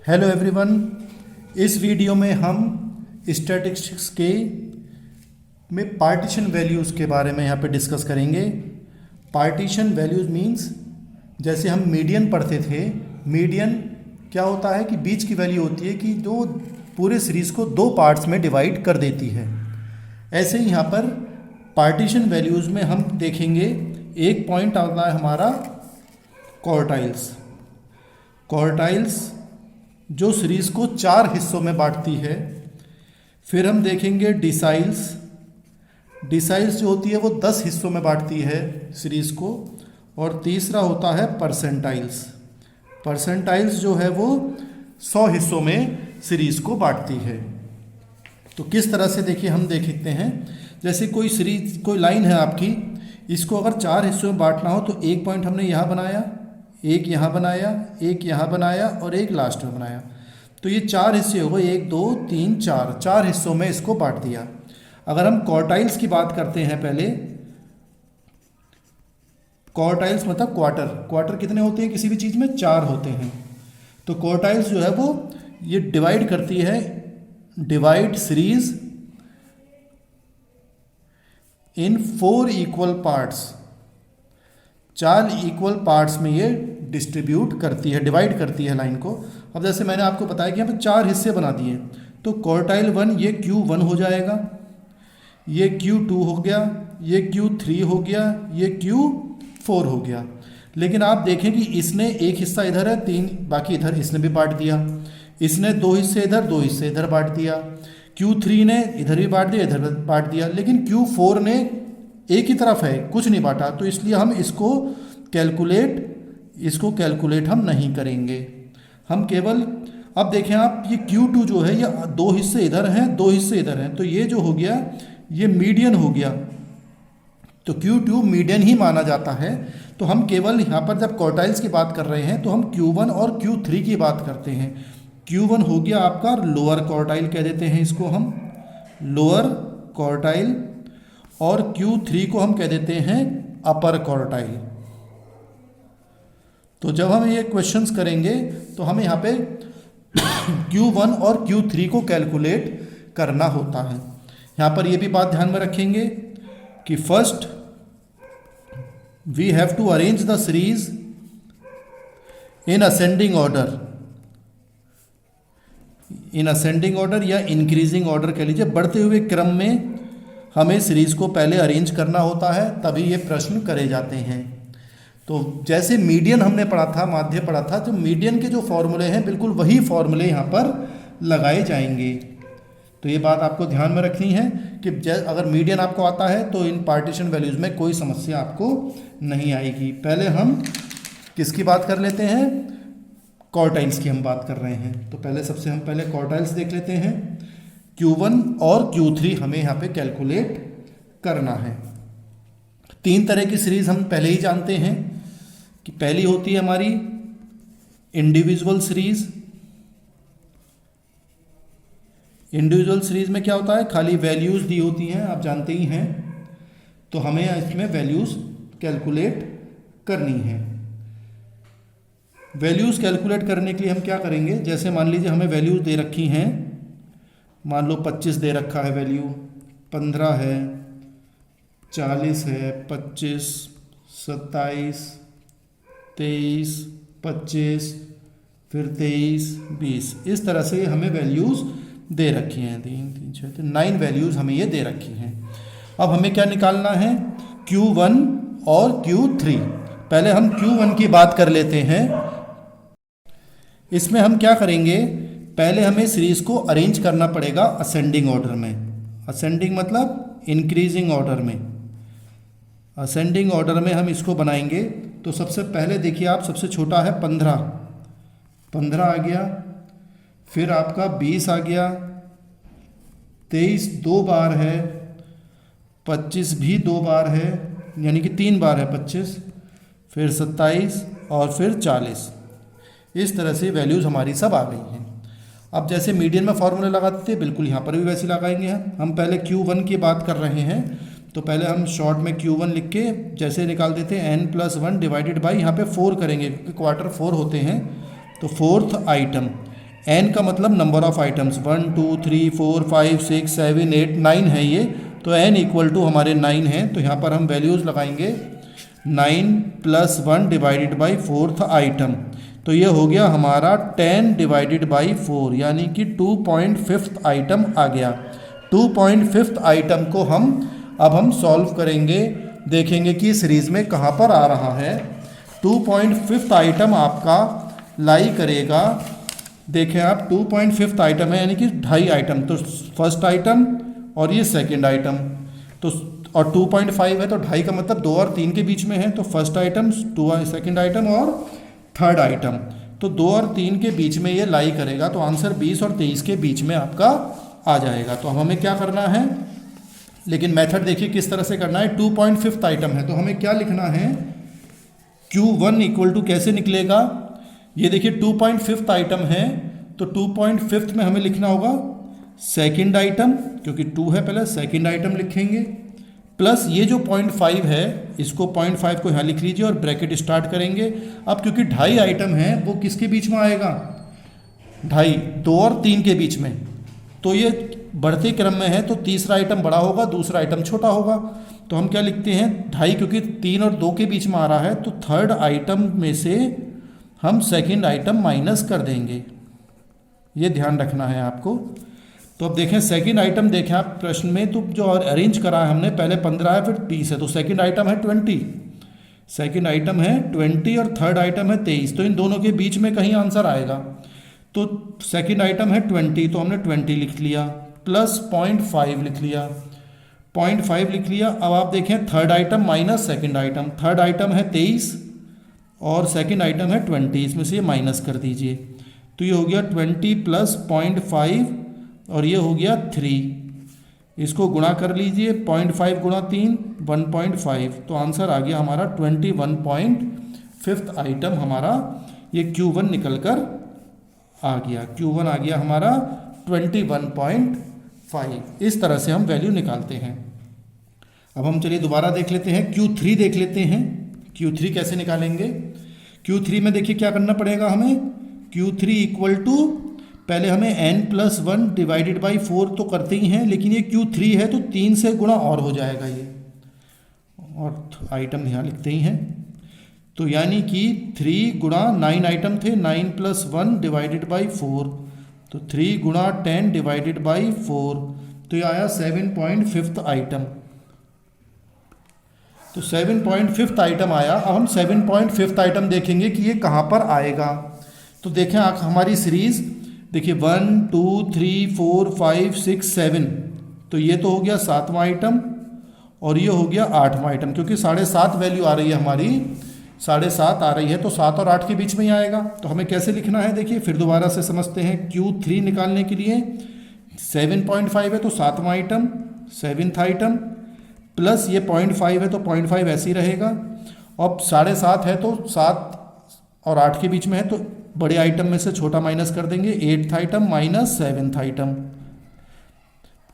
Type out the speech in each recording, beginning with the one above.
Hello everyone. इस video में हम स्टैटिस्टिक्स के में पार्टीशन वैल्यूज़ के बारे में यहाँ पे डिस्कस करेंगे। पार्टीशन वैल्यूज़ मींस जैसे हम मीडियन पढ़ते थे। मीडियन क्या होता है कि बीच की वैल्यू होती है कि जो पूरे सीरीज़ को दो पार्ट्स में डिवाइड कर देती है। ऐसे ही यहाँ पर पार्टीशन वैल्यूज़ में हम देखेंगे एक पॉइंट आता है हमारा क्वार्टाइल्स। क्वार्टाइल्स जो सीरीज़ को चार हिस्सों में बांटती है। फिर हम देखेंगे डिसाइल्स। डिसाइल्स जो होती है वो 10 हिस्सों में बांटती है सीरीज़ को। और तीसरा होता है परसेंटाइल्स। परसेंटाइल्स जो है वो 100 हिस्सों में सीरीज़ को बांटती है। तो किस तरह से देखिए हम देखते हैं, जैसे कोई सीरीज कोई लाइन है आपकी, इसको अगर चार हिस्सों में बांटना हो तो एक पॉइंट हमने यहाँ बनाया, एक यहाँ बनाया, एक यहाँ बनाया और एक लास्ट में बनाया। तो ये चार हिस्से हो गए, 1 2 3 4, चार हिस्सों में इसको बांट दिया। अगर हम क्वार्टाइल्स की बात करते हैं, पहले क्वार्टाइल्स मतलब क्वार्टर। क्वार्टर कितने होते हैं किसी भी चीज़ में? 4 होते हैं। तो क्वार्टाइल्स जो है वो ये डिवाइड करती है, divide series in 4 equal parts. 4 equal parts में ये डिस्ट्रीब्यूट करती है, डिवाइड करती है लाइन को। अब जैसे मैंने आपको बताया कि यहाँ पे 4 हिस्से बना दिए, तो क्वार्टाइल 1 ये Q1 हो जाएगा, ये Q2 हो गया, ये Q3 हो गया, ये Q4 हो गया। लेकिन आप देखें कि इसने एक हिस्सा इधर है, 3 बाकी इधर इसने भी बांट दिया। इसने 2 हिस्से इधर, 2 हिस्से इधर बांट दिया। Q3 ने इधर भी बांट दिया, इधर भी बांट दिया। लेकिन Q4 ने एक ही तरफ है, कुछ नहीं बांटा, तो इसलिए हम इसको कैलकुलेट हम नहीं करेंगे। हम केवल अब देखें आप, ये Q2 जो है ये 2 हिस्से इधर हैं, 2 हिस्से इधर हैं, तो ये जो हो गया ये मीडियन हो गया। तो Q2 मीडियन ही माना जाता है। तो हम केवल यहाँ पर जब क्वार्टाइल्स की बात कर रहे हैं तो हम Q1 और Q3 की बात करते हैं। Q1 हो गया आपका लोअर क्वार्टाइल, कह देते हैं इसको हम लोअर क्वार्टाइल, और Q3 को हम कह देते हैं अपर क्वार्टाइल। तो जब हम ये क्वेश्चंस करेंगे तो हमें यहाँ पे Q1 और Q3 को कैलकुलेट करना होता है। यहाँ पर ये भी बात ध्यान में रखेंगे कि first we have to arrange the series in ascending order. In ascending order या इंक्रीजिंग ऑर्डर कह लीजिए, बढ़ते हुए क्रम में हमें सीरीज को पहले अरेंज करना होता है, तभी ये प्रश्न करे जाते हैं। तो जैसे मीडियन हमने पढ़ा था, माध्य पढ़ा था, तो मीडियन के जो फॉर्मूले हैं बिल्कुल वही फॉर्मूले यहाँ पर लगाए जाएंगे। तो ये बात आपको ध्यान में रखनी है कि अगर मीडियन आपको आता है तो इन पार्टीशन वैल्यूज़ में कोई समस्या आपको नहीं आएगी। पहले हम किसकी बात कर लेते हैं? क्वार्टाइल्स की हम बात कर रहे हैं। तो पहले सबसे हम पहले क्वार्टाइल्स देख लेते हैं। Q1 और Q3 हमें यहाँ पे कैलकुलेट करना है। 3 तरह की सीरीज हम पहले ही जानते हैं कि पहली होती है हमारी इंडिविजुअल सीरीज। इंडिविजुअल सीरीज में क्या होता है, खाली वैल्यूज़ दी होती हैं, आप जानते ही हैं। तो हमें इसमें वैल्यूज़ कैलकुलेट करनी है। वैल्यूज़ कैलकुलेट करने के लिए हम क्या करेंगे, जैसे मान लीजिए हमें वैल्यूज़ दे रखी हैं, मान लो 25 दे रखा है वैल्यू, 15 है, 40 है, 25, 27, 23, 25, फिर 23, 20, इस तरह से हमें वैल्यूज़ दे रखी हैं। 3 3 6 तो 9 वैल्यूज़ हमें ये दे रखी हैं। अब हमें क्या निकालना है? Q1 और Q3। पहले हम Q1 की बात कर लेते हैं। इसमें हम क्या करेंगे, पहले हमें सीरीज़ को अरेंज करना पड़ेगा असेंडिंग ऑर्डर में। असेंडिंग मतलब इंक्रीजिंग ऑर्डर में। असेंडिंग ऑर्डर में हम इसको बनाएंगे। तो सबसे पहले देखिए आप, सबसे छोटा है 15 आ गया, फिर आपका 20 आ गया, 23 2 बार है, 25 भी 2 बार है, यानी कि 3 बार है 25, फिर 27 और फिर 40। इस तरह से वैल्यूज़ हमारी सब आ गई हैं। अब जैसे मीडियन में फॉर्मूले लगाते थे, बिल्कुल यहाँ पर भी वैसे लगाएंगे। हम पहले Q1 की बात कर रहे हैं, तो पहले हम शॉर्ट में Q1 लिख के जैसे निकाल देते हैं n+1 डिवाइडेड बाई, यहाँ पे 4 करेंगे क्योंकि क्वार्टर 4 होते हैं। तो फोर्थ आइटम n का मतलब नंबर ऑफ आइटम्स, 1 2 3 4 5 6 7 8 9 है ये, तो n इक्वल टू हमारे 9 है। तो यहाँ पर हम वैल्यूज़ लगाएंगे 9 plus 1 divided by fourth item, तो ये हो गया हमारा 10 डिवाइडेड बाई 4, यानी कि 2.5 आइटम आ गया। 2.5 आइटम को अब हम सॉल्व करेंगे, देखेंगे कि सीरीज़ में कहाँ पर आ रहा है। 2.5 आइटम आपका लाई करेगा, देखें आप 2.5 आइटम है यानी कि 2.5 आइटम, तो फर्स्ट आइटम और ये सेकंड आइटम, तो और 2.5 है तो 2.5 का मतलब 2 और 3 के बीच में है, तो फर्स्ट आइटम, सेकंड आइटम और थर्ड आइटम, तो 2 और 3 के बीच में ये लाई करेगा, तो आंसर 20 और 23 के बीच में आपका आ जाएगा। तो हमें क्या करना है, लेकिन मेथड देखिए किस तरह से करना है। 2.5 आइटम है तो हमें क्या लिखना है, Q1 इक्वल टू कैसे निकलेगा, ये देखिए 2.5 आइटम है तो 2.5 में हमें लिखना होगा सेकंड आइटम, क्योंकि 2 है पहले, सेकंड आइटम लिखेंगे, प्लस ये जो 0.5 है इसको 0.5 को यहाँ लिख लीजिए और ब्रैकेट स्टार्ट करेंगे। अब क्योंकि 2.5 आइटम है वो किसके बीच में आएगा, 2.5, 2 और 3 के बीच में, तो ये बढ़ते क्रम में है तो तीसरा आइटम बड़ा होगा, दूसरा आइटम छोटा होगा, तो हम क्या लिखते हैं 2.5, क्योंकि 3 और 2 के बीच में आ रहा है तो थर्ड आइटम में से हम सेकंड आइटम माइनस कर देंगे, ये ध्यान रखना है आपको। तो अब देखें सेकंड आइटम, देखें आप प्रश्न में तो जो अरेंज करा है हमने, पहले 15 है फिर 30 है, तो सेकंड आइटम है 20, सेकंड आइटम है 20 और थर्ड आइटम है 23, तो इन दोनों के बीच में कहीं आंसर आएगा, तो सेकंड आइटम है 20 तो हमने 20 लिख लिया, प्लस 0.5 लिख लिया, 0.5 लिख लिया। अब आप देखें third item minus second item, third item है 23 और सेकंड आइटम है 20, इसमें से ये माइनस कर दीजिए, तो ये हो गया 20 प्लस 0.5 और ये हो गया 3, इसको गुणा कर लीजिए, 0.5 गुणा 3 1.5, तो आंसर आ गया हमारा 21.5 आइटम हमारा ये Q1 निकल कर आ गया, Q1 आ गया हमारा 21.5। इस तरह से हम वैल्यू निकालते हैं। अब हम चलिए दोबारा देख लेते हैं, Q3 देख लेते हैं, Q3 कैसे निकालेंगे। Q3 में देखिए क्या करना पड़ेगा हमें, Q3 इक्वल टू, पहले हमें n+1 डिवाइडेड बाई 4 तो करते ही हैं, लेकिन ये Q3 है तो 3 से गुणा और हो जाएगा ये, और आइटम यहाँ लिखते ही हैं, तो यानी कि 3 गुणा 9 आइटम थे, 9+1 डिवाइडेड बाई 4, तो 3 गुणा 10 डिवाइडेड बाई 4, तो ये आया 7.5 आइटम, तो 7.5 आइटम आया। अब हम 7.5 आइटम देखेंगे कि ये कहाँ पर आएगा। तो देखें आप हमारी सीरीज़ देखिए 1 2 3 4 5 6 7, तो ये तो हो गया 7वां आइटम और ये हो गया 8वां आइटम, क्योंकि 7.5 वैल्यू आ रही है हमारी, 7.5 आ रही है तो 7 और 8 के बीच में ही आएगा। तो हमें कैसे लिखना है, देखिए फिर दोबारा से समझते हैं। Q3 निकालने के लिए 7.5 है तो 7वां आइटम, 7th आइटम, प्लस ये 0.5 है तो 0.5 ऐसे ही रहेगा, अब 7.5 है तो 7 और 8 के बीच में है तो बड़े आइटम में से छोटा माइनस कर देंगे, 8th item minus 7th item.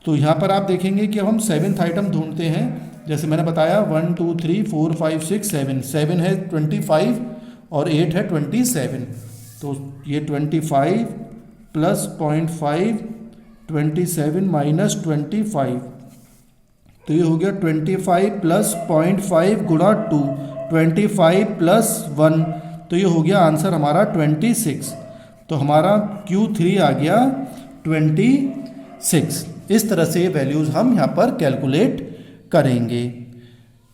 तो यहाँ पर आप देखेंगे कि अब हम 7th आइटम ढूंढते हैं, जैसे मैंने बताया 1 2 3 4 5 6 7, 7 है 25 और 8 है 27, तो ये 25 प्लस 0.5 27 माइनस 25, तो ये हो गया 25 प्लस 0.5 गुणा 2, 25 प्लस 1, तो ये हो गया आंसर हमारा 26। तो हमारा Q3 आ गया 26। इस तरह से ये वैल्यूज़ हम यहाँ पर कैलकुलेट करेंगे।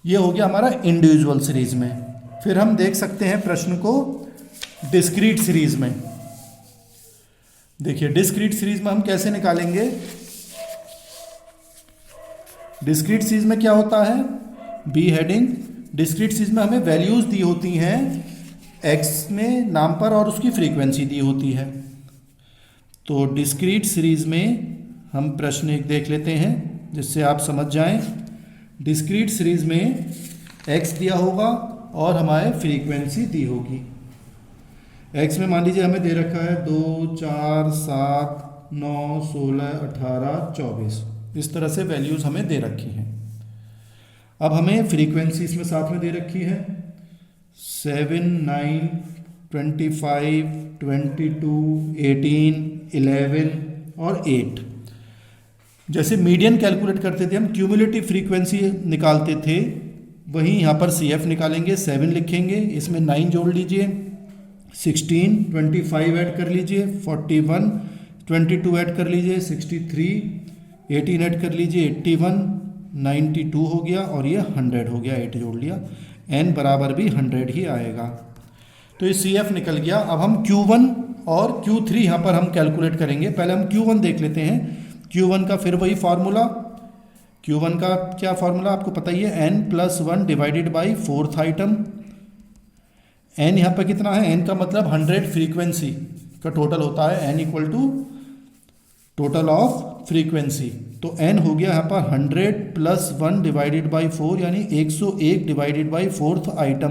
ये हो गया हमारा इंडिविजुअल सीरीज़ में। फिर हम देख सकते हैं प्रश्न को डिस्क्रीट सीरीज़ में। देखिए डिस्क्रीट सीरीज़ में हम कैसे निकालेंगे। डिस्क्रीट सीरीज में क्या होता है, बी हेडिंग, डिस्क्रीट सीरीज में हमें वैल्यूज़ दी होती हैं एक्स में नाम पर और उसकी फ्रीक्वेंसी दी होती है। तो डिस्क्रीट सीरीज में हम प्रश्न एक देख लेते हैं जिससे आप समझ जाएं। डिस्क्रीट सीरीज में एक्स दिया होगा और हमारे फ्रीक्वेंसी दी होगी। एक्स में मान लीजिए हमें दे रखा है 2 4 7 9 16 18 24, इस तरह से वैल्यूज़ हमें दे रखी हैं। अब हमें फ्रीक्वेंसी इसमें साथ में दे रखी है 7 9 25, 22, 18, 11 और 8। जैसे मीडियन कैलकुलेट करते थे हम, क्यूमुलेटिव फ्रीक्वेंसी निकालते थे, वहीं यहाँ पर CF निकालेंगे, 7 लिखेंगे, इसमें 9 जोड़ लीजिए, 16, 25 ऐड कर लीजिए, 41, 22 ऐड कर लीजिए, 63, 18 ऐड कर लीजिए, 81, 92 हो गया और ये 100 हो गया, 8 जोड़ लिया, n बराबर भी 100 ही आएगा। तो ये CF निकल गया। अब हम Q1 और Q3 यहाँ पर हम कैलकुलेट करेंगे। पहले हम Q1 देख लेते हैं। Q1 का फिर वही फार्मूला, Q1 का क्या फार्मूला आपको पता ही है, n+1 divided by 4th item. n यहाँ पर कितना है, n का मतलब 100 फ्रीक्वेंसी का टोटल होता है, n equal to total of frequency. तो n हो गया यहाँ पर 100+1 डिवाइडेड बाई 4, यानी 101 डिवाइडेड बाई 4th आइटम।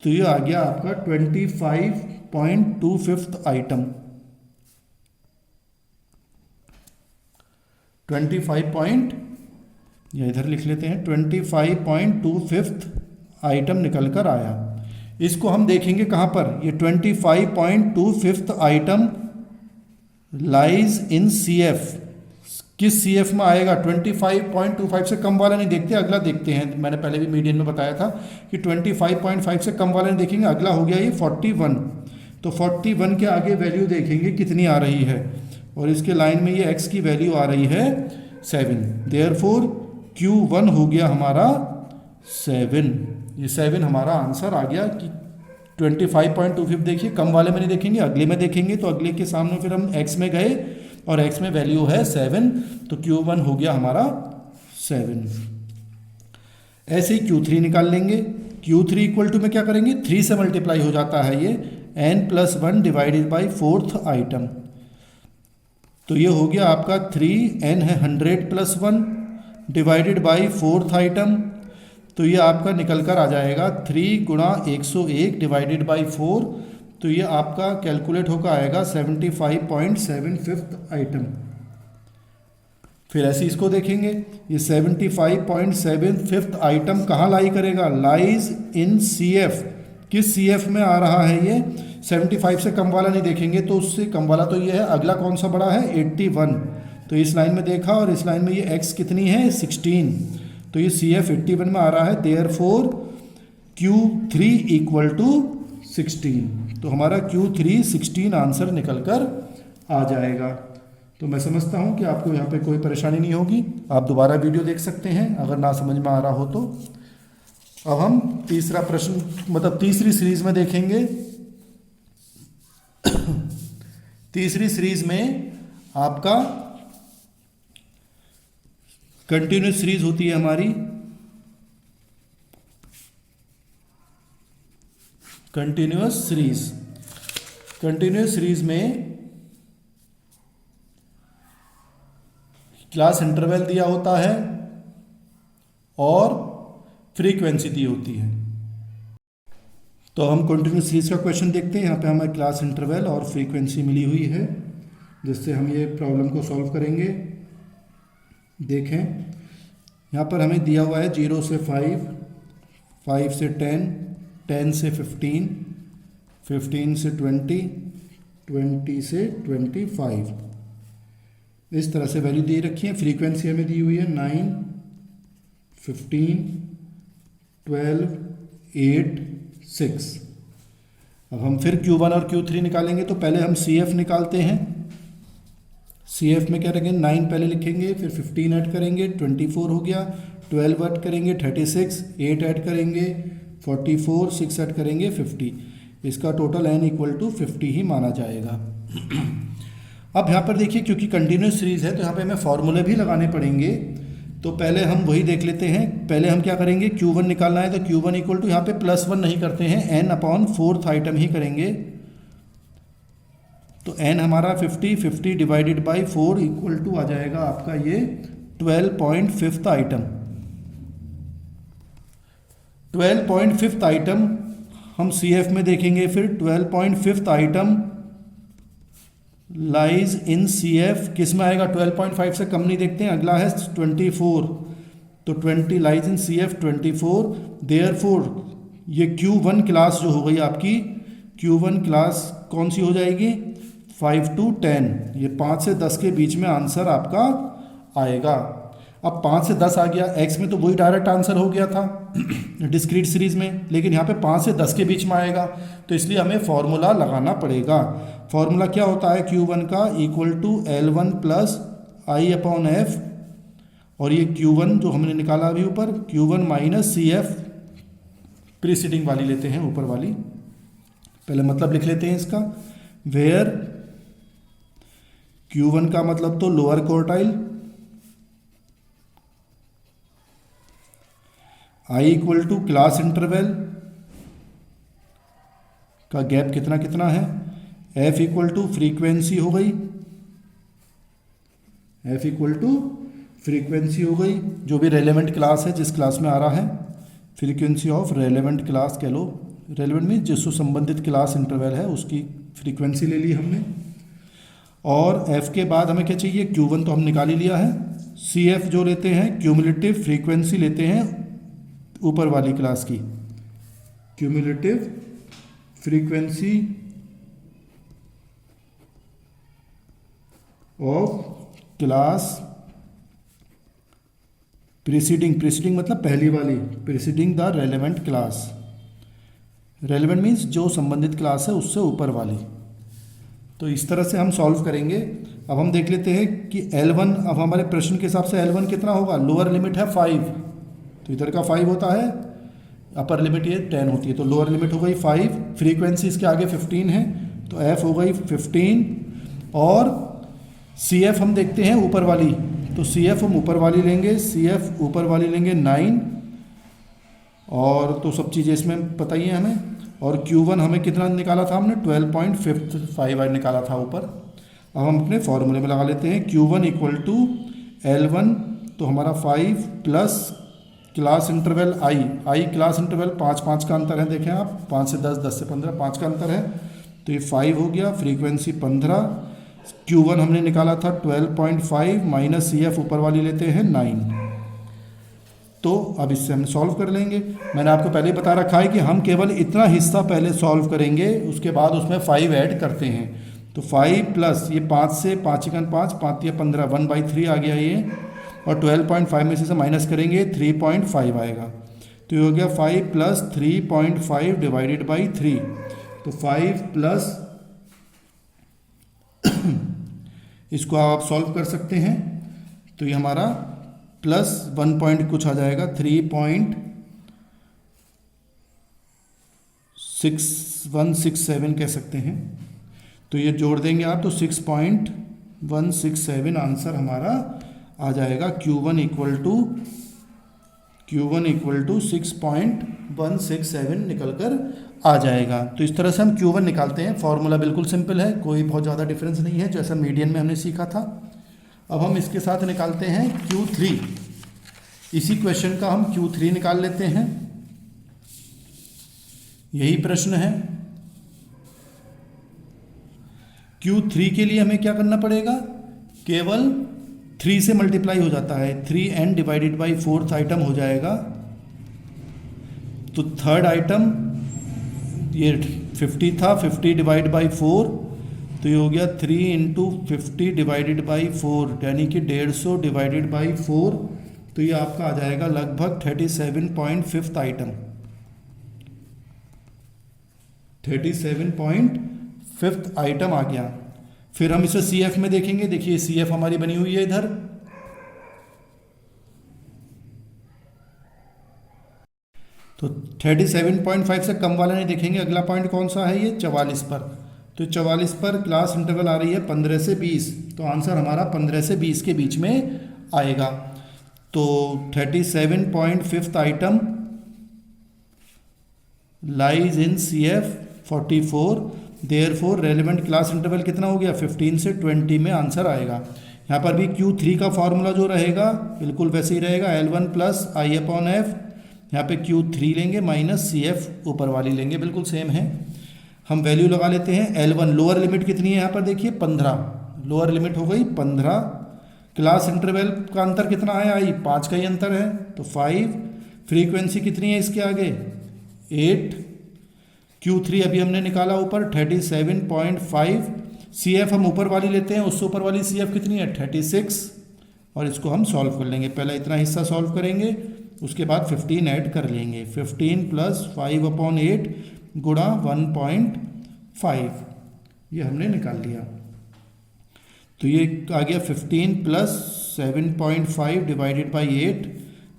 तो ये आ गया आपका 25.25 आइटम। 25 या इधर लिख लेते हैं, 25.25 आइटम निकल कर आया। इसको हम देखेंगे कहाँ पर, ये 25.25 आइटम लाइज इन CF। किस CF में आएगा, 25.25 से कम वाला नहीं देखते, अगला देखते हैं। मैंने पहले भी मीडियन में बताया था कि 25.5 से कम वाला नहीं देखेंगे, अगला हो गया ये 41। तो 41 के आगे वैल्यू देखेंगे कितनी आ रही है, और इसके लाइन में ये x की वैल्यू आ रही है 7। देयरफॉर Q1 हो गया हमारा 7। ये 7 हमारा आंसर आ गया कि 25.25 देखिए, कम वाले में नहीं देखेंगे, अगले में देखेंगे। तो अगले के सामने फिर हम x में गए और x में वैल्यू है 7, तो Q1 हो गया हमारा 7। ऐसे ही Q3 निकाल लेंगे। Q3 इक्वल टू में क्या करेंगे, 3 से मल्टीप्लाई हो जाता है ये, n+1 divided by 4th item. तो ये हो गया आपका 3, n है 100+1 डिवाइडेड बाई 4th आइटम। तो ये आपका निकल कर आ जाएगा 3 गुणा 101 डिवाइडेड बाई 4। तो ये आपका कैलकुलेट होकर आएगा 75.75 आइटम। फिर ऐसे इसको देखेंगे, ये 75.75 आइटम कहाँ लाई करेगा, लाइज इन CF। किस CF में आ रहा है ये, 75 से कम वाला नहीं देखेंगे, तो उससे कम वाला तो ये है, अगला कौन सा बड़ा है, 81। तो इस लाइन में देखा और इस लाइन में ये x कितनी है, 16। तो ये CF 81 में आ रहा है। Therefore Q3 equal to 16। तो हमारा Q3 16 आंसर निकल कर आ जाएगा। तो मैं समझता हूँ कि आपको यहाँ पे कोई परेशानी नहीं होगी। आप दोबारा वीडियो देख सकते हैं अगर ना समझ में आ रहा हो तो। अब हम तीसरा प्रश्न, मतलब तीसरी सीरीज में देखेंगे। तीसरी सीरीज में आपका कंटिन्यूस सीरीज होती है हमारी, कंटिन्यूस सीरीज में क्लास इंटरवल दिया होता है और फ्रीक्वेंसी दी होती है। तो हम कंटिन्यूस सीरीज का क्वेश्चन देखते हैं। यहाँ पे हमें क्लास इंटरवल और फ्रीक्वेंसी मिली हुई है, जिससे हम ये प्रॉब्लम को सॉल्व करेंगे। देखें, यहाँ पर हमें दिया हुआ है 0 से 5, 5 से 10, 10 से 15, 15 से 20, 20 से 25। इस तरह से वैल्यू दी रखी है। फ्रीक्वेंसी हमें दी हुई है 9, 15, 12, 8, 6। अब हम फिर Q1 और Q3 निकालेंगे। तो पहले हम CF निकालते हैं। CF में क्या रखेंगे, 9 पहले लिखेंगे, फिर 15 ऐड करेंगे, 24 हो गया, 12 ऐड करेंगे, 36, 8 ऐड करेंगे, 44, 6 ऐड करेंगे, 50। इसका टोटल n इक्वल टू 50 ही माना जाएगा। अब यहाँ पर देखिए, क्योंकि कंटिन्यूस सीरीज है तो यहाँ पे हमें फॉर्मूले भी लगाने पड़ेंगे। तो पहले हम वही देख लेते हैं। पहले हम क्या करेंगे, Q1 निकालना है तो Q1 इक्वल टू यहाँ पे +1 नहीं करते हैं, n/4th आइटम ही करेंगे। तो n हमारा 50 डिवाइडेड बाई 4 इक्वल टू आ जाएगा आपका ये 12.5 आइटम। 12.5 आइटम हम CF में देखेंगे। फिर 12.5 आइटम लाइज इन CF किस में आएगा, 12.5 से कम नहीं देखते हैं, अगला है 24। तो 20 लाइज इन CF 24। देयरफॉर ये Q1 क्लास जो हो गई आपकी, Q1 क्लास कौन सी हो जाएगी, 5 to 10, ये 5 से 10 के बीच में आंसर आपका आएगा। अब 5 से 10 आ गया, x में तो वही डायरेक्ट आंसर हो गया था डिस्क्रीट सीरीज में, लेकिन यहाँ पे 5 से 10 के बीच में आएगा, तो इसलिए हमें फॉर्मूला लगाना पड़ेगा। फॉर्मूला क्या होता है, Q1 का equal to L1 plus I upon F, और ये Q1 जो हमने निकाला अभी ऊपर, Q1 माइनस CF, प्रीसीडिंग वाली लेते हैं ऊपर वाली, पहले मतलब लिख लेते हैं इसका, वेयर Q1 का मतलब तो lower quartile, I equal to class interval का गैप कितना कितना है, F इक्वल टू फ्रीक्वेंसी हो गई, F इक्वल टू फ्रीक्वेंसी हो गई, जो भी रेलेवेंट क्लास है, जिस क्लास में आ रहा है, फ्रीक्वेंसी ऑफ रेलेवेंट क्लास कह लो, रेलेवेंट मीन्स जिससे संबंधित क्लास इंटरवल है उसकी फ्रीक्वेंसी ले ली हमने। और F के बाद हमें क्या चाहिए, Q1 तो हम निकाल ही लिया है, CF जो लेते हैं क्यूमुलेटिव फ्रीक्वेंसी लेते हैं ऊपर वाली क्लास की, cumulative frequency of class preceding मतलब पहली वाली, preceding the relevant class, relevant means जो संबंधित क्लास है उससे ऊपर वाली। तो इस तरह से हम सॉल्व करेंगे। अब हम देख लेते हैं कि L1, अब हमारे प्रश्न के हिसाब से L1 कितना होगा, लोअर लिमिट है 5, तो इधर का 5 होता है, अपर लिमिट ये 10 होती है, तो लोअर लिमिट हो गई 5, फ्रीक्वेंसी इसके आगे 15 है, तो F हो गई 15, और CF हम देखते हैं ऊपर वाली, तो CF हम ऊपर वाली लेंगे, CF ऊपर वाली लेंगे 9, और तो सब चीज़ें इसमें पता ही है हमें। और Q1 हमें कितना निकाला था हमने, 12.55 निकाला था ऊपर। अब हम अपने फॉर्मूले में लगा लेते हैं, Q1 इक्वल टू L1, तो हमारा 5 plus class interval I class interval 5 का अंतर है, देखें आप, 5 से 10, 10 से 15, 5 का अंतर है, तो ये 5 हो गया, फ्रीक्वेंसी 15, Q1 हमने निकाला था 12.5 माइनस CF ऊपर वाली लेते हैं 9। तो अब इससे हम सॉल्व कर लेंगे। मैंने आपको पहले बता रखा है कि हम केवल इतना हिस्सा पहले सॉल्व करेंगे, उसके बाद उसमें 5 ऐड करते हैं। तो 5 प्लस ये 5 से 5 1 5, 5 या 15, 1/3 आ गया ये, और 12.5 में से माइनस करेंगे 3.5 आएगा, तो ये हो गया 5 प्लस 3.5 डिवाइडेड बाई 3, तो 5 प्लस इसको आप सॉल्व कर सकते हैं, तो ये हमारा प्लस 1 पॉइंट कुछ आ जाएगा, 3.6167 कह सकते हैं, तो ये जोड़ देंगे आप तो 6.167 आंसर हमारा आ जाएगा। Q1 इक्वल टू 6.167 निकल कर आ जाएगा। तो इस तरह से हम Q1 निकालते हैं। फॉर्मूला बिल्कुल सिंपल है, कोई बहुत ज़्यादा डिफरेंस नहीं है, जैसा मीडियन में हमने सीखा था। अब हम इसके साथ निकालते हैं Q3, इसी क्वेश्चन का हम Q3 निकाल लेते हैं, यही प्रश्न है। Q3 के लिए हमें क्या करना पड़ेगा, केवल 3 से मल्टीप्लाई हो जाता है, 3n divided by 4th item हो जाएगा, तो थर्ड आइटम ये 50 था, 50 डिवाइड बाई 4, तो ये हो गया 3 इंटू 50 डिवाइडेड बाई 4, यानी कि 150 डिवाइडेड बाई 4, तो ये आपका आ जाएगा लगभग 37.5 आइटम, 37.5 आइटम आ गया। फिर हम इसे CF में देखेंगे, देखिए CF हमारी बनी हुई है इधर, तो 37.5 से कम वाला नहीं देखेंगे। अगला पॉइंट कौन सा है, ये 44 पर, तो 44 पर क्लास इंटरवल आ रही है 15 से 20, तो आंसर हमारा 15 से 20 के बीच में आएगा। तो 37.5 item lies in CF 44, therefore relevant class interval कितना हो गया, 15 से 20 में आंसर आएगा। यहाँ पर भी Q3 का फॉर्मूला जो रहेगा बिल्कुल वैसे ही रहेगा, L1 plus I upon F, यहाँ पे Q3 लेंगे माइनस CF ऊपर वाली लेंगे, बिल्कुल सेम है। हम वैल्यू लगा लेते हैं। L1 लोअर लिमिट कितनी है, यहाँ पर देखिए 15, लोअर लिमिट हो गई 15, क्लास इंटरवल का अंतर कितना है, 5 का ही अंतर है, तो 5, फ्रीक्वेंसी कितनी है इसके आगे, 8, Q3 अभी हमने निकाला ऊपर 37.5, CF हम ऊपर वाली लेते हैं, उससे ऊपर वाली CF कितनी है 36, और इसको हम सॉल्व कर लेंगे। पहले इतना हिस्सा सॉल्व करेंगे, उसके बाद 15 ऐड कर लेंगे। 15 + 5/8 गुणा 1.5, ये हमने निकाल लिया। तो ये आ गया 15 + 7.5 डिवाइडेड बाई 8,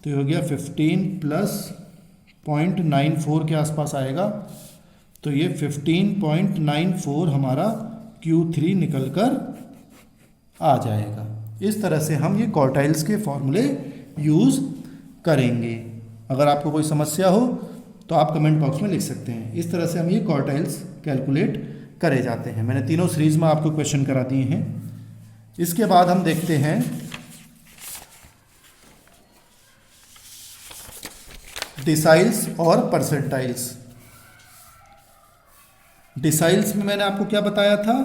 तो ये हो गया 15 + 0.94 के आसपास आएगा। तो ये 15.94 हमारा Q3 निकल कर आ जाएगा। इस तरह से हम ये क्वार्टाइल्स के फॉर्मूले यूज़ करेंगे। अगर आपको कोई समस्या हो तो आप कमेंट बॉक्स में लिख सकते हैं। इस तरह से हम ये क्वार्टाइल्स कैलकुलेट करे जाते हैं। मैंने तीनों सीरीज़ में आपको क्वेश्चन करा दिए हैं। इसके बाद हम देखते हैं डिसाइल्स और परसेंटाइल्स। डिसाइल्स में मैंने आपको क्या बताया था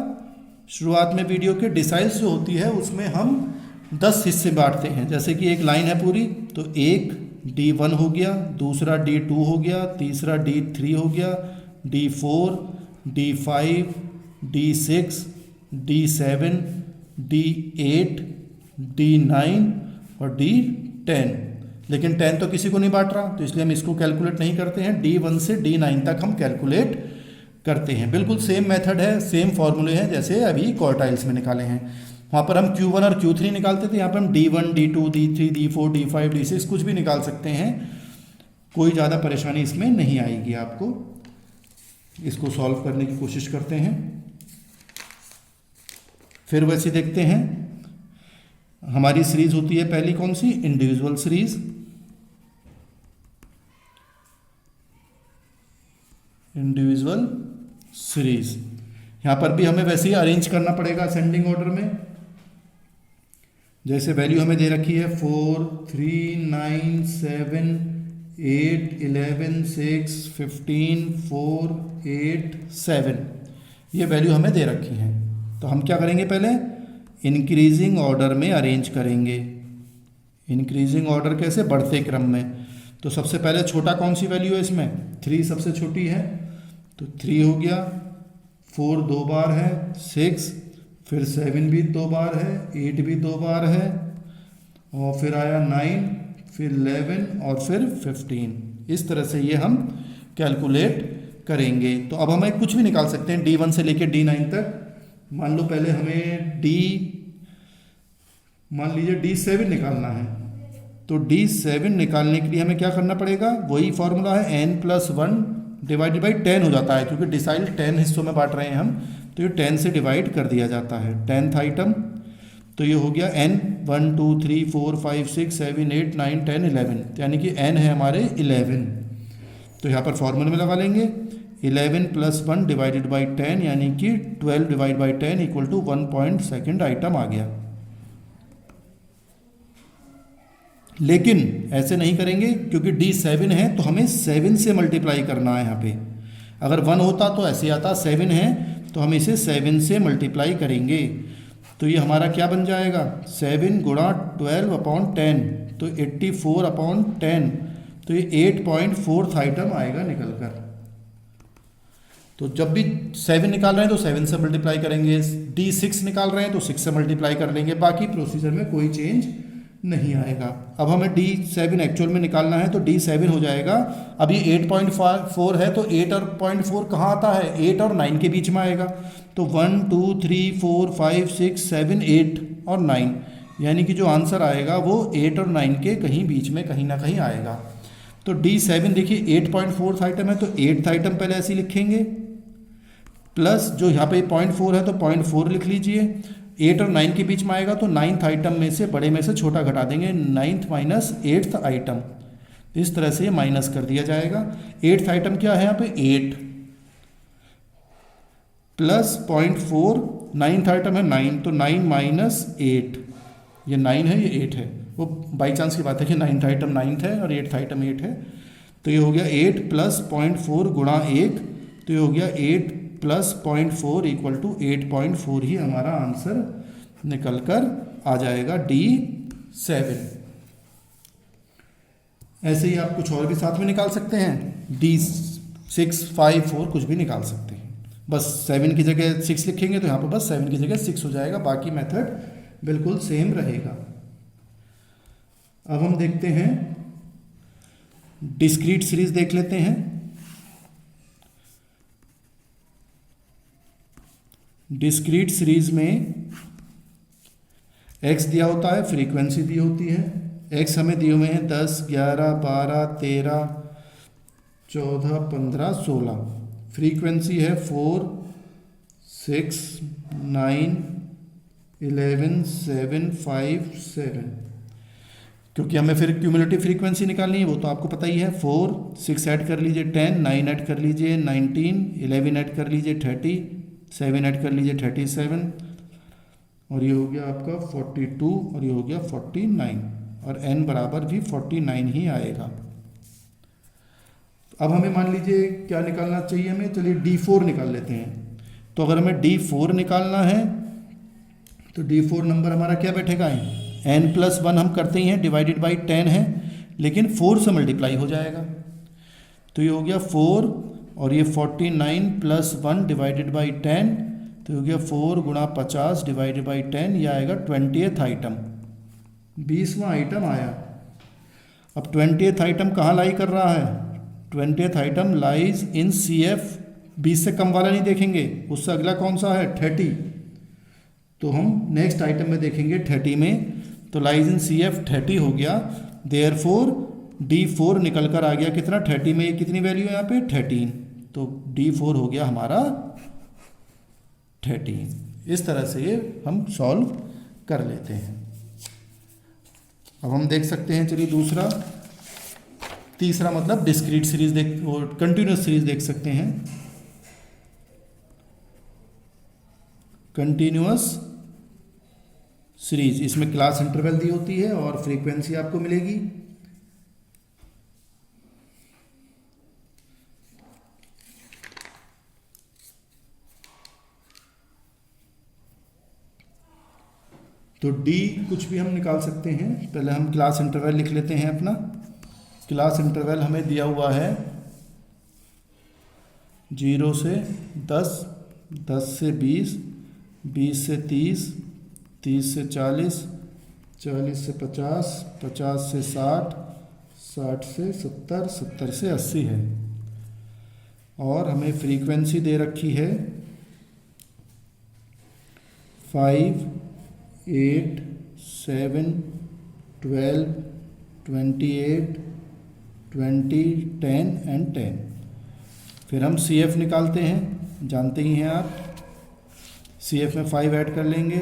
शुरुआत में वीडियो के, डिसाइल्स जो होती है उसमें हम 10 हिस्से बांटते हैं। जैसे कि एक लाइन है पूरी, तो एक D1 हो गया, दूसरा D2 हो गया, तीसरा D3 हो गया, D4, D5, D6, D7, D8, D9 और D10। लेकिन 10 तो किसी को नहीं बांट रहा, तो इसलिए हम इसको कैलकुलेट नहीं करते हैं। D1 से D9 तक हम कैलकुलेट करते हैं। बिल्कुल सेम मेथड है, सेम फॉर्मूले हैं जैसे अभी क्वार्टाइल्स में निकाले हैं। वहाँ पर हम Q1 और Q3 निकालते थे, यहाँ पर हम D1, D2, D3, D4, D5, D6 कुछ भी निकाल सकते हैं। कोई ज़्यादा परेशानी इसमें नहीं आएगी आपको। इसको सॉल्व करने की कोशिश करते हैं। फिर वैसे देखते हैं, हमारी सीरीज होती है पहली कौन सी, इंडिविजुअल सीरीज। इंडिविजुअल सीरीज यहाँ पर भी हमें वैसे ही अरेंज करना पड़ेगा असेंडिंग ऑर्डर में। जैसे वैल्यू हमें दे रखी है 4, 3, 9, 7, 8, 11, 6, 15, 4, 8, 7, ये वैल्यू हमें दे रखी है। तो हम क्या करेंगे, पहले इंक्रीजिंग ऑर्डर में अरेंज करेंगे। इंक्रीजिंग ऑर्डर कैसे, बढ़ते क्रम में। तो सबसे पहले छोटा कौन सी वैल्यू है इसमें, 3 सबसे छोटी है, तो 3 हो गया। 4 2 बार है, 6, फिर 7 भी 2 बार है, 8 भी 2 बार है, और फिर आया 9, फिर 11 और फिर 15। इस तरह से ये हम कैलकुलेट करेंगे। तो अब हमें कुछ भी निकाल सकते हैं D1 से लेकर D9 तक। मान लो पहले हमें मान लीजिए D7 निकालना है, तो D7 निकालने के लिए हमें क्या करना पड़ेगा, वही फॉर्मूला है n+1 डिवाइडेड बाई 10 हो जाता है, क्योंकि डिसाइल 10 हिस्सों में बांट रहे हैं हम, तो ये 10 से डिवाइड कर दिया जाता है। 10th आइटम, तो ये हो गया n 1 2 3 4 5 6 7 8 9 10 11, यानी कि n है हमारे 11। तो यहाँ पर फॉर्मूले में लगा लेंगे 11 + 1 डिवाइडेड बाई 10, यानी कि 12 divide by 10 equal to 1.2 item आ गया। लेकिन ऐसे नहीं करेंगे, क्योंकि D7 है तो हमें 7 से मल्टीप्लाई करना है। यहाँ पे अगर 1 होता तो ऐसे आता, 7 है तो हम इसे 7 से मल्टीप्लाई करेंगे। तो ये हमारा क्या बन जाएगा, 7 गुणा 12/10, तो 84/10, तो ये 8.4 आइटम आएगा निकल कर। तो जब भी 7 निकाल रहे हैं तो 7 से मल्टीप्लाई करेंगे, D6 निकाल रहे हैं तो 6 से मल्टीप्लाई कर लेंगे। बाकी प्रोसीजर में कोई चेंज नहीं आएगा। अब हमें D7 एक्चुअल में निकालना है, तो D7 हो जाएगा, अभी 8.4 है तो 8 और 0.4 कहाँ आता है, 8 और 9 के बीच में आएगा। तो 1 2 3 4 5 6 7 8 और 9, यानी कि जो आंसर आएगा वो 8 और 9 के कहीं बीच में कहीं ना कहीं आएगा। तो D7 देखिए 8.4 आइटम है, तो 8th आइटम पहले ऐसे लिखेंगे, प्लस जो यहाँ पे 0.4 है तो 0.4 लिख लीजिए। 8 और 9 के बीच में आएगा तो 9th आइटम में से बड़े में से छोटा घटा देंगे, 9th माइनस 8th आइटम, इस तरह से माइनस कर दिया जाएगा। 8th आइटम क्या है यहाँ पे 8 प्लस 0.4, 9th आइटम है 9, तो 9 माइनस 8, ये 9 है ये 8 है, वो बाई चांस की बात है कि 9th आइटम 9th है और 8th आइटम 8 है। तो ये हो गया 8 प्लस 0.4 गुणा 1, तो ये हो गया 8 प्लस 0.4 इक्वल टू 8.4 ही हमारा आंसर निकल कर आ जाएगा D7। ऐसे ही आप कुछ और भी साथ में निकाल सकते हैं। 6, 5, 4 कुछ भी निकाल सकते हैं। बस 7 की जगह 6 लिखेंगे तो यहाँ पर बस 7 की जगह 6 हो जाएगा, बाकी मेथड बिल्कुल सेम रहेगा। अब हम देखते हैं डिस्क्रीट सीरीज देख लेते हैं। डिस्क्रीट सीरीज में x दिया होता है, फ्रीक्वेंसी दी होती है। x हमें दिए हुए हैं 10, 11, 12, 13, 14, 15, 16। फ्रीक्वेंसी है 4, 6, 9, 11, 7, 5, 7। क्योंकि हमें फिर क्यूमुलेटिव फ्रीक्वेंसी निकालनी है, वो तो आपको पता ही है। 4, 6 ऐड कर लीजिए 10, 9 ऐड कर लीजिए 19, 11 ऐड कर लीजिए 30, 7 ऐड कर लीजिए 37, और ये हो गया आपका 42, और ये हो गया 49, और n बराबर भी 49 ही आएगा। अब हमें मान लीजिए क्या निकालना चाहिए हमें, चलिए D4 निकाल लेते हैं। तो अगर हमें D4 निकालना है तो D4 नंबर हमारा क्या बैठेगा, n+1 हम करते ही हैं, डिवाइडेड बाई 10 है, लेकिन 4 से मल्टीप्लाई हो जाएगा। तो ये हो गया 4, और ये 49 + 1 डिवाइडेड बाई 10, तो हो गया 4 × 50 डिवाइडेड बाई 10, यह आएगा 20th आइटम, 20वां आइटम आया। अब 20th आइटम कहाँ लाई कर रहा है, 20th item lies in CF। 20 से कम वाला नहीं देखेंगे, उससे अगला कौन सा है 30, तो हम नेक्स्ट आइटम में देखेंगे 30 में। तो लाइज इन CF 30 हो गया, देयरफॉर D4 निकल कर आ गया कितना, 30 में ये कितनी वैल्यू है यहाँ पे 13, तो D4 हो गया हमारा 13। इस तरह से ये हम सॉल्व कर लेते हैं। अब हम देख सकते हैं, चलिए दूसरा, तीसरा मतलब डिस्क्रीट सीरीज देख और कंटिन्यूस सीरीज देख सकते हैं। कंटिन्यूअस सीरीज, इसमें क्लास इंटरवल दी होती है और फ्रीक्वेंसी आपको मिलेगी। तो D कुछ भी हम निकाल सकते हैं। पहले हम क्लास इंटरवल लिख लेते हैं अपना। क्लास इंटरवल हमें दिया हुआ है 0 से 10, 10 से 20, 20 से 30, 30 से 40, 40 से 50, 50 से 60, 60 से 70, 70 से 80 है। और हमें फ्रीक्वेंसी दे रखी है 5, 8, 7, 12, 28, 20, 10 एंड 10। फिर हम CF निकालते हैं, जानते ही हैं आप। CF में 5 ऐड कर लेंगे,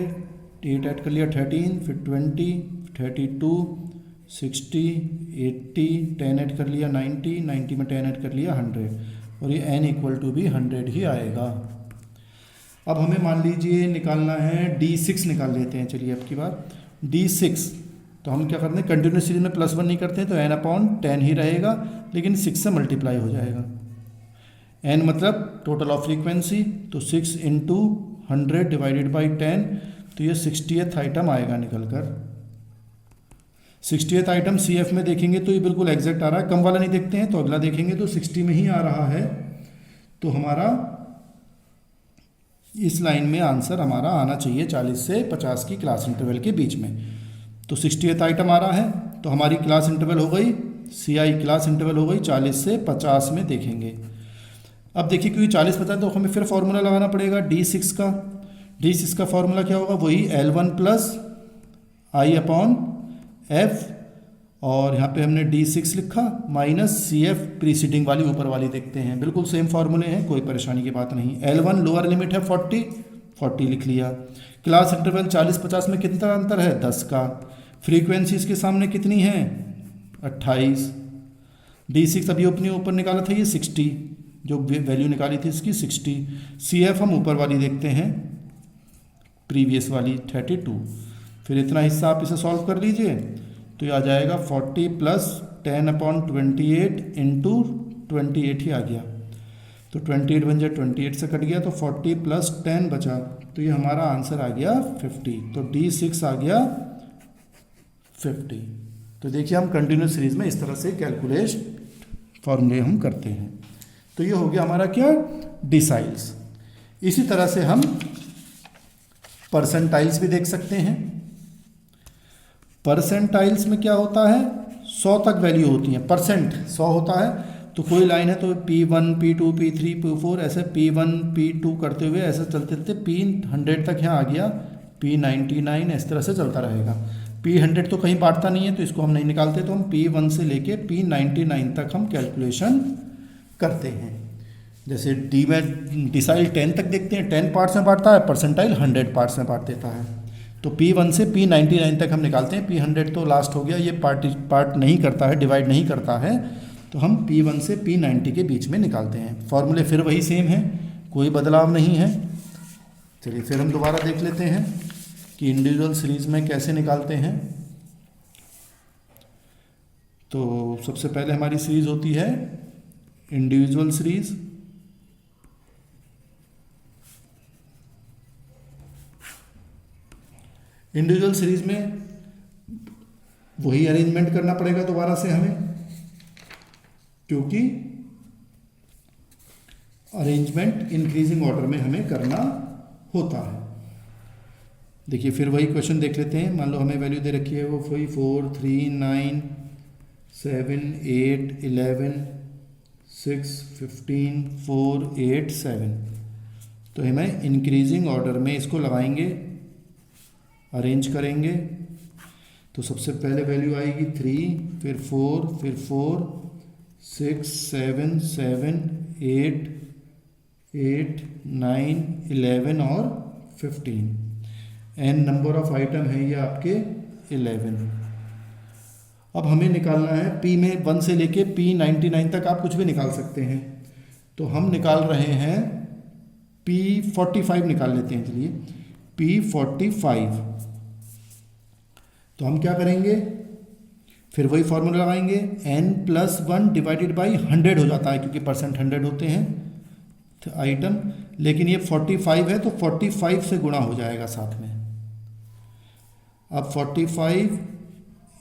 8 ऐड कर लिया 13, फिर 20, 32, 60, 80, 10 ऐड कर लिया 90, 90 में 10 ऐड कर लिया 100, और ये n = भी 100 ही आएगा। अब हमें मान लीजिए निकालना है D6 निकाल लेते हैं। चलिए अब की बार D6, तो हम क्या करते हैं, कंटिन्यूस सीरीज में +1 नहीं करते हैं, तो n/10 ही रहेगा, लेकिन 6 से मल्टीप्लाई हो जाएगा। n मतलब टोटल ऑफ फ्रीक्वेंसी, तो 6 × 100 डिवाइडेड बाई 10, तो ये 60th आइटम आएगा निकल कर। 60th आइटम CF में देखेंगे तो ये बिल्कुल एग्जैक्ट आ रहा है, कम वाला नहीं देखते हैं, तो अगला देखेंगे तो 60 में ही आ रहा है। तो हमारा इस लाइन में आंसर हमारा आना चाहिए 40 से 50 की क्लास इंटरवल के बीच में। तो 60th आइटम आ रहा है, तो हमारी क्लास इंटरवल हो गई, CI क्लास इंटरवल हो गई 40 से 50 में देखेंगे। अब देखिए क्योंकि 40-50 तो हमें फिर फॉर्मूला लगाना पड़ेगा D6 का। D6 का फॉर्मूला क्या होगा, वही L1 + I/F, और यहाँ पे हमने D6 लिखा माइनस CF प्रीसीडिंग वाली ऊपर वाली देखते हैं, बिल्कुल सेम फार्मूले हैं, कोई परेशानी की बात नहीं। L1 लोअर लिमिट है 40, 40 लिख लिया। क्लास इंटरवल 40-50 में कितना अंतर है, 10 का। फ्रीक्वेंसी इसके सामने कितनी है, 28। D6 अभी अपने ऊपर निकाला था, ये 60, जो वैल्यू निकाली थी इसकी 60। CF हम ऊपर वाली देखते हैं, प्रीवियस वाली 32। फिर इतना हिस्सा आप इसे सॉल्व कर लीजिए, तो ये आ जाएगा 40 + 10/28 × 28 ही आ गया। तो 28 बन जाए, 28 से कट गया, तो 40 + 10 बचा, तो ये हमारा आंसर आ गया 50। तो D6 आ गया 50। तो देखिए हम कंटिन्यूस सीरीज में इस तरह से कैलकुलेट फॉर्मूले हम करते हैं। तो ये हो गया हमारा क्या, डिसाइल्स। इसी तरह से हम परसेंटाइल्स भी देख सकते हैं। परसेंटाइल्स में क्या होता है, 100 तक वैल्यू होती है, परसेंट 100 होता है। तो कोई लाइन है तो P1 P2 P3 P4 ऐसे P1 P2 करते हुए ऐसे चलते चलते P100 तक यहाँ आ गया, P99 इस तरह से चलता रहेगा। P100 तो कहीं बांटता नहीं है तो इसको हम नहीं निकालते, तो हम P1 से लेके P99 तक हम कैलकुलेशन करते हैं। जैसे डी में डिसाइल 10 तक देखते हैं, 10 पार्ट्स में बांटता है, परसेंटाइल 100 पार्ट्स में बांट देता है। तो P1 से P99 तक हम निकालते हैं। P100 तो लास्ट हो गया, ये पार्ट नहीं करता है, डिवाइड नहीं करता है, तो हम P1 से P90 के बीच में निकालते हैं। फॉर्मूले फिर वही सेम है, कोई बदलाव नहीं है। चलिए फिर हम दोबारा देख लेते हैं कि इंडिविजुअल सीरीज में कैसे निकालते हैं। तो सबसे पहले हमारी सीरीज होती है इंडिविजुअल सीरीज। इंडिविजुअल सीरीज में वही अरेंजमेंट करना पड़ेगा दोबारा से हमें, क्योंकि अरेंजमेंट इंक्रीजिंग ऑर्डर में हमें करना होता है। देखिए फिर वही क्वेश्चन देख लेते हैं। मान लो हमें वैल्यू दे रखी है वो 4 3 9 7 8 11 6 15 4 8 7। तो हमें इंक्रीजिंग ऑर्डर में इसको लगाएंगे, अरेंज करेंगे। तो सबसे पहले वैल्यू आएगी 3, फिर 4, फिर 4 6 7 7 8 8 9 11 और 15। एन नंबर ऑफ आइटम है ये आपके 11। अब हमें निकालना है P में 1 से लेके P99 तक आप कुछ भी निकाल सकते हैं। तो हम निकाल रहे हैं P45 निकाल लेते हैं। चलिए P45। तो हम क्या करेंगे, फिर वही फॉर्मूला लगाएंगे, n+1 डिवाइडेड बाई 100 हो जाता है, क्योंकि परसेंट 100 होते हैं तो आइटम। लेकिन ये 45 है तो 45 से गुणा हो जाएगा साथ में। अब 45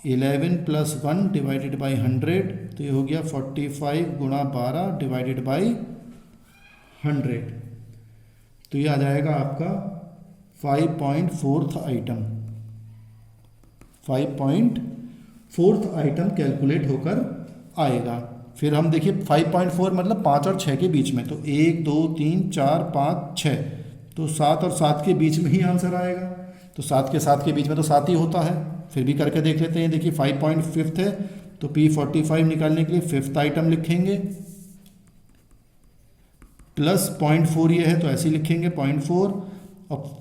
11 + 1 डिवाइडेड बाई 100, तो ये हो गया 45 गुणा 12 डिवाइडेड बाई 100। तो ये आ जाएगा आपका 5.4th item. 5.4th item calculate होकर आएगा। फिर हम देखिए 5.4 मतलब 5 और 6 के बीच में, तो 1 2 3 4 5 6, तो 7 और 7 के बीच में ही आंसर आएगा। तो 7 के 7 के बीच में तो 7 ही होता है। फिर भी करके देख लेते हैं। देखिए 5.5 है तो P45 निकालने के लिए 5th आइटम लिखेंगे, प्लस 0.4 ये है तो ऐसे ही लिखेंगे 0.4। अब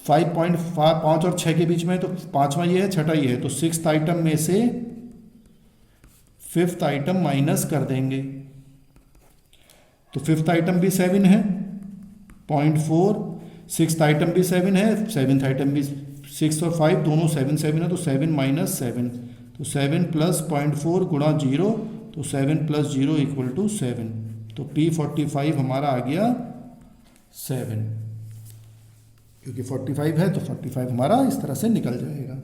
5 और 6 के बीच में तो 5वां ये है, 6ठा ये है, तो 6th आइटम में से 5th आइटम माइनस कर देंगे। तो 5th आइटम भी 7 है, 0.4। 6th आइटम भी 7 है, 7th आइटम भी 6 और 5 दोनों 7 7 है, तो 7 - 7, तो 7 + 0.4 गुणा 0, तो 7 + 0 = 7। तो P45 हमारा आ गया 7, क्योंकि 45 है तो 45 हमारा इस तरह से निकल जाएगा।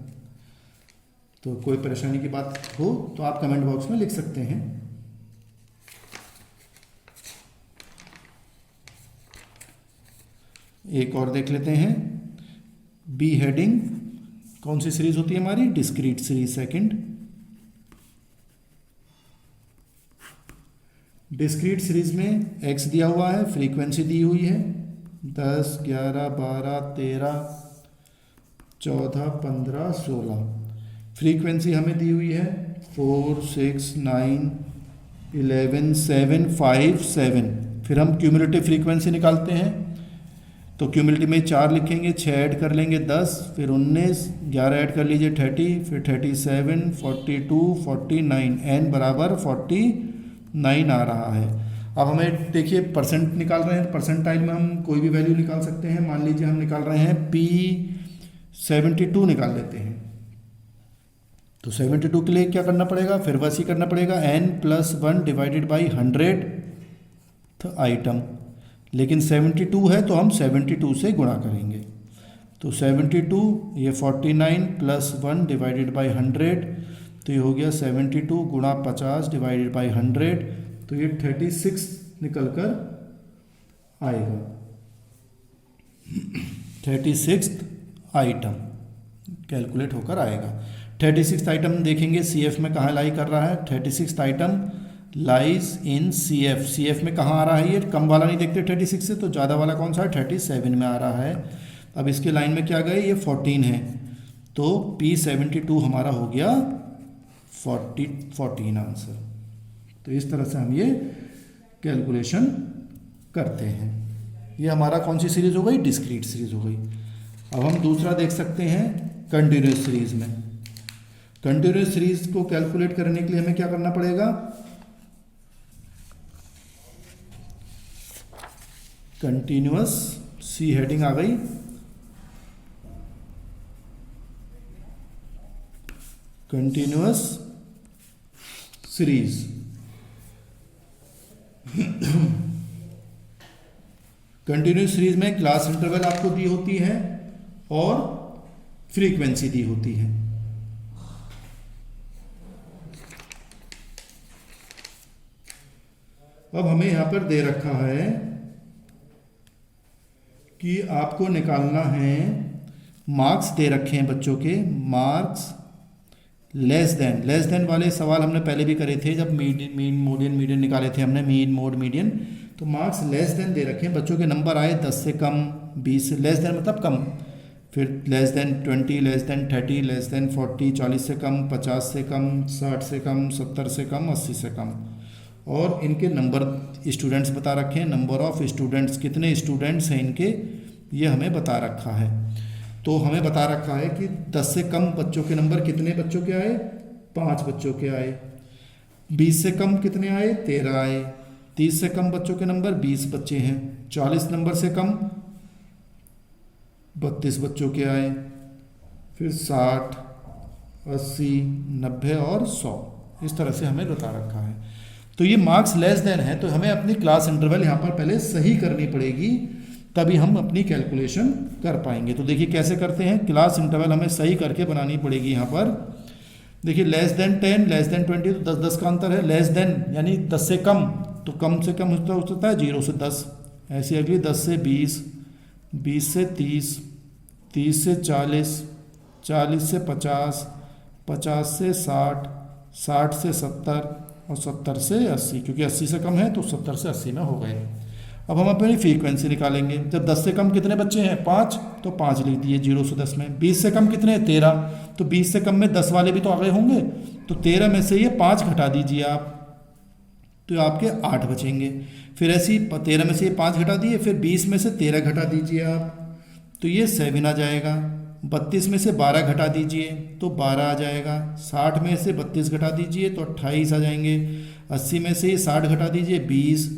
तो कोई परेशानी की बात हो तो आप कमेंट बॉक्स में लिख सकते हैं। एक और देख लेते हैं। बी हेडिंग कौन सी सीरीज होती है हमारी, discrete series second. Discrete series में एक्स दिया हुआ है, फ्रीक्वेंसी दी हुई है 10 11 12 13 14 15 16। फ्रीक्वेंसी हमें दी हुई है 4 6 9 11 7 5 7। फिर हम क्यूमुलेटिव फ्रीक्वेंसी निकालते हैं। तो क्यूमुलेटिव में 4 लिखेंगे, 6 ऐड कर लेंगे 10, फिर 19, 11 ऐड कर लीजिए 30, फिर 37 42 49, n बराबर 49 आ रहा है। अब हमें देखिए परसेंट निकाल रहे हैं, परसेंटाइल में हम कोई भी वैल्यू निकाल सकते हैं। मान लीजिए हम निकाल रहे हैं P72 निकाल लेते हैं। तो 72 के लिए क्या करना पड़ेगा, फिर वैसे ही करना पड़ेगा, n+1 divided by 100th item. लेकिन 72 है तो हम 72 से गुणा करेंगे। तो 72 ये 49 + 1 डिवाइडेड बाई 100, तो ये हो गया 72 गुणा 50 डिवाइडेड बाई 100, तो ये 36 निकल कर आएगा। 36 आइटम कैलकुलेट होकर आएगा। 36 आइटम देखेंगे CF में कहाँ लाई कर रहा है। 36 item lies in CF। CF में कहाँ आ रहा है, ये कम वाला नहीं देखते 36 से, तो ज़्यादा वाला कौन सा है, 37 में आ रहा है। अब इसके लाइन में क्या गए, ये 14 है, तो P72 हमारा हो गया 14 आंसर। तो इस तरह से हम ये कैलकुलेशन करते हैं। ये हमारा कौन सी सीरीज हो गई, डिस्क्रीट सीरीज हो गई। अब हम दूसरा देख सकते हैं कंटिन्यूस सीरीज में। कंटिन्यूस सीरीज को कैलकुलेट करने के लिए हमें क्या करना पड़ेगा, कंटिन्यूअस, सी हेडिंग आ गई, कंटिन्यूअस सीरीज। कंटिन्यूअस सीरीज में क्लास इंटरवल आपको दी होती है और फ्रीक्वेंसी दी होती है। अब हमें यहां पर दे रखा है कि आपको निकालना है, मार्क्स दे रखे हैं बच्चों के, मार्क्स लेस देन वाले सवाल हमने पहले भी करे थे, जब मीन मीडियन निकाले थे हमने, मीन मोड मीडियन। तो मार्क्स लेस देन दे रखे हैं, बच्चों के नंबर आए 10 से कम, 20 से, लेस देन मतलब कम, फिर less than 20, less than 30, less than 40, 40 से कम, 50 से कम, 60 से कम, 70 से कम, 80 से कम। और इनके नंबर स्टूडेंट्स बता रखे हैं, नंबर ऑफ स्टूडेंट्स, कितने स्टूडेंट्स हैं इनके, ये हमें बता रखा है। तो हमें बता रखा है कि 10 से कम बच्चों के नंबर कितने बच्चों के आए, 5 बच्चों के आए। 20 से कम कितने आए, 13 आए। 30 से कम बच्चों के नंबर 20 बच्चे हैं। 40 नंबर से कम 32 बच्चों के आए। फिर 60, 80, 90 और 100, इस तरह से हमें बता रखा है। तो ये मार्क्स लेस देन है, तो हमें अपनी क्लास इंटरवल यहाँ पर पहले सही करनी पड़ेगी, तभी हम अपनी कैलकुलेशन कर पाएंगे। तो देखिए कैसे करते हैं, क्लास इंटरवल हमें सही करके बनानी पड़ेगी। यहाँ पर देखिए लेस देन 10, लेस देन 20, तो 10 का अंतर है। लेस देन यानी 10 से कम, तो कम से कम होता है 0 से 10। ऐसी अगली 10 से 20, 20 से 30, 30 से 40, 40 से 50, 50 से 60, 60 से 70 और 70 से 80, क्योंकि 80 से कम है तो 70 से 80 में हो गए। अब हम अपनी फ्रीक्वेंसी निकालेंगे। जब 10 से कम कितने बच्चे हैं, 5, तो 5 लिख दिए 0 से 10 में। 20 से कम कितने हैं, 13, तो 20 से कम में 10 वाले भी तो आ गए होंगे, तो 13 में से ये 5 घटा दीजिए आप, तो आपके 8 बचेंगे। फिर ऐसी 13 में से ये 5 घटा दिए, फिर 20 में से 13 घटा दीजिए आप, तो ये 7 आ जाएगा। 32 में से 12 घटा दीजिए तो 12 आ जाएगा। 60 में से 32 घटा दीजिए तो 28 आ जाएंगे। 80 में से 60 घटा दीजिए 20,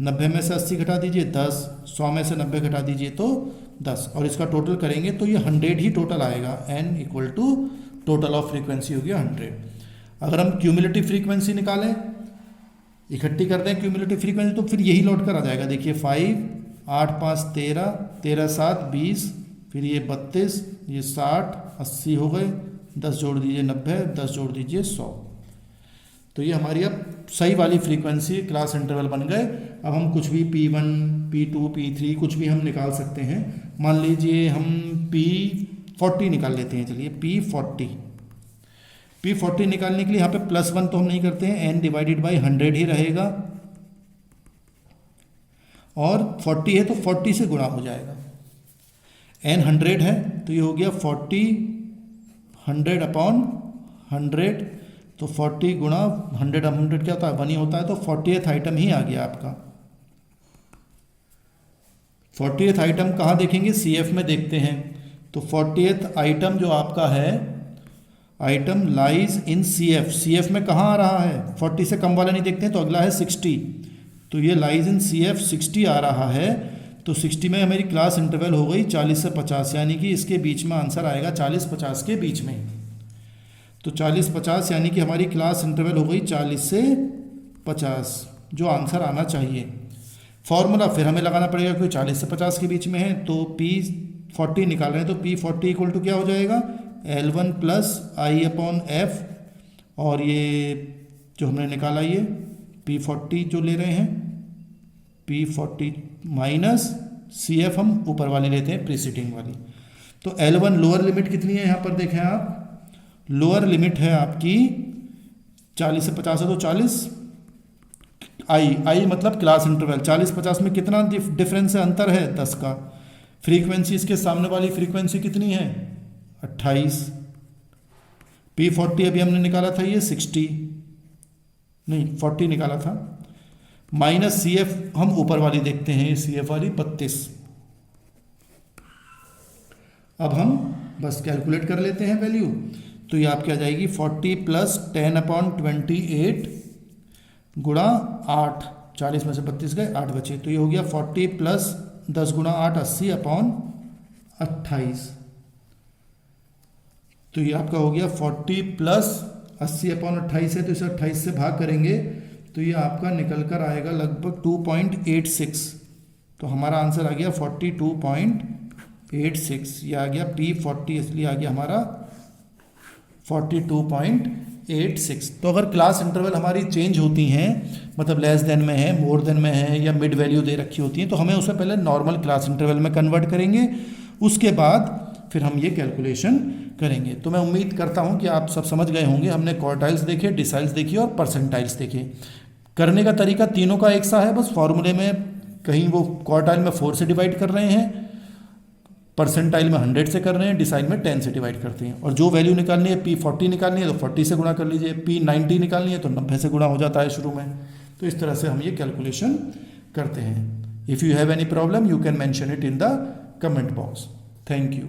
90 में से 80 घटा दीजिए 10, 100 में से 90 घटा दीजिए तो 10, और इसका टोटल करेंगे तो ये 100 ही टोटल आएगा। n equal to total of frequency हो गया 100। अगर हम क्यूमुलेटिव फ्रीक्वेंसी निकालें, इकट्ठी करते हैं क्यूमुलेटिव फ्रीक्वेंसी, तो फिर यही लौट कर आ जाएगा। देखिए 5, 8, 5, 13, 13, 7, 20, फिर ये 32, ये 60, 80 हो गए, 10 जोड़ दीजिए 90, 10 जोड़ दीजिए 100। तो ये हमारी अब सही वाली फ्रीक्वेंसी क्लास इंटरवल बन गए। अब हम कुछ भी P1, P2, P3 कुछ भी हम निकाल सकते हैं। मान लीजिए हम P40 निकाल लेते हैं। चलिए P40 निकालने के लिए यहाँ पे +1 तो हम नहीं करते हैं, n डिवाइडेड बाई 100 ही रहेगा, और 40 है तो 40 से गुणा हो जाएगा। n 100 है तो ये हो गया 40, 100 अपॉन 100, तो 40 गुणा 100, 100 क्या होता है, 1 ही होता है, तो 40th आइटम ही आ गया आपका। 40th आइटम कहाँ देखेंगे, CF में देखते हैं। तो 40th आइटम जो आपका है, item lies in CF। CF में कहाँ आ रहा है, 40 से कम वाला नहीं देखते हैं, तो अगला है 60, तो ये लाइज इन CF 60 आ रहा है। तो 60 में हमारी क्लास इंटरवल हो गई 40 से 50, यानी कि इसके बीच में आंसर आएगा 40-50 के बीच में। तो 40-50 यानी कि हमारी क्लास इंटरवल हो गई 40 से 50, जो आंसर आना चाहिए। फॉर्मूला फिर हमें लगाना पड़ेगा, क्योंकि 40 से 50 के बीच में है, तो P40 निकाल रहे हैं, तो P40 इक्वल टू क्या हो जाएगा, L1 प्लस I/F, और ये जो हमने निकाला ये P40 जो ले रहे हैं P40 माइनस CF हम ऊपर वाली लेते हैं प्रीसीडिंग वाली। तो L1 लोअर लिमिट कितनी है यहाँ पर देखें आप, लोअर लिमिट है आपकी 40 से 50 है तो 40, आई मतलब क्लास इंटरवल, 40-50 में कितना डिफरेंस है, अंतर है 10 का। फ्रीक्वेंसी इसके सामने वाली फ्रीक्वेंसी कितनी है 28। P40 अभी हमने निकाला था ये 60 नहीं 40 निकाला था, माइनस CF हम ऊपर वाली देखते हैं, CF वाली 32। अब हम बस कैलकुलेट कर लेते हैं वैल्यू, तो ये आपकी आ जाएगी 40 प्लस 10/28 गुणा 8, 40 में से 32 गए 8 बचे, तो ये हो गया 40 प्लस 10 गुणा 8 80/28। तो ये आपका हो गया 40 प्लस 80/28 है, तो इसे 28 से भाग करेंगे तो ये आपका निकल कर आएगा लगभग 2.86। तो हमारा आंसर आ गया 42.86। ये आ गया P40, इसलिए आ गया हमारा 42.86। तो अगर क्लास इंटरवल हमारी चेंज होती हैं, मतलब लेस देन में है, मोर देन में है, या मिड वैल्यू दे रखी होती हैं, तो हमें उससे पहले नॉर्मल क्लास इंटरवल में कन्वर्ट करेंगे, उसके बाद फिर हम ये कैलकुलेशन करेंगे। तो मैं उम्मीद करता हूँ कि आप सब समझ गए होंगे। हमने क्वार्टाइल्स देखे, डिसाइल्स देखी और परसेंटाइल्स देखे। करने का तरीका तीनों का एक सा है, बस फॉर्मूले में कहीं वो क्वार्टाइल में 4 से डिवाइड कर रहे हैं, परसेंटाइल में 100 से कर रहे हैं, डिसाइल में 10 से डिवाइड करते हैं। और जो वैल्यू निकालनी है P40 निकालनी है तो 40 से गुणा कर लीजिए, P90 निकालनी है तो 90 से गुणा हो जाता है शुरू में। तो इस तरह से हम ये कैलकुलेशन करते हैं। If you have any problem you can mention it in the comment box. Thank you.